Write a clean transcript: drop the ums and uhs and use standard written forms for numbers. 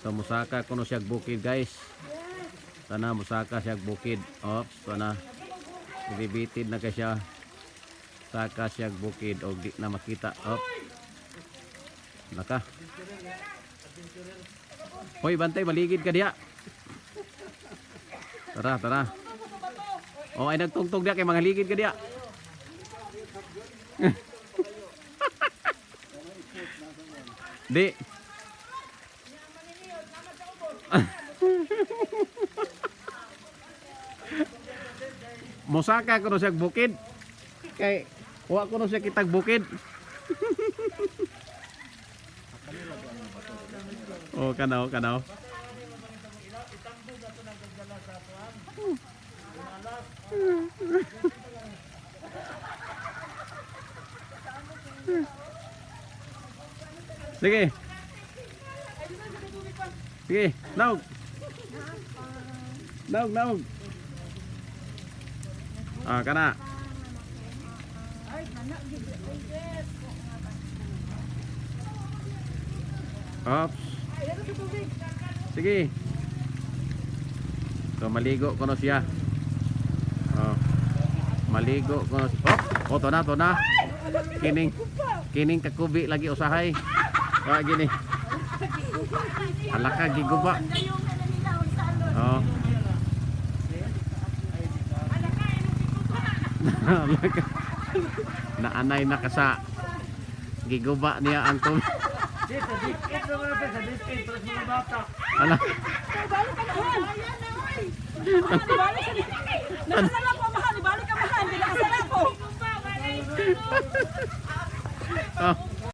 So musaka kuno siya bukid guys. Sana musaka siya bukid. Ops, sana ibibitid na kay siya. Saka siya bukid o di na makita. Op. Naka. Hoy, bantay, maligid ka diya. Tara, tara. O ay nagtungtong diya kay mga ligid ka diya. Di. Musaka kuno siya bukid. Kay wa kuno siya kitag bukid. Oh, kanaw, kanaw. Sige. Sige, naog. Naog, naog. Ah, kana. Ops. Sige. So maligo ko na siya. Oh. Maligo ko na. Oh, to na. Kining kakubi lagi usahay. Ah, gini. Alaka giguba. Oh. Alaka. Naanay na kasa giguba niya ang tubig. Ala. Nakasala po mahal, ibalik ka mahal, hindi nakasala po. Oh.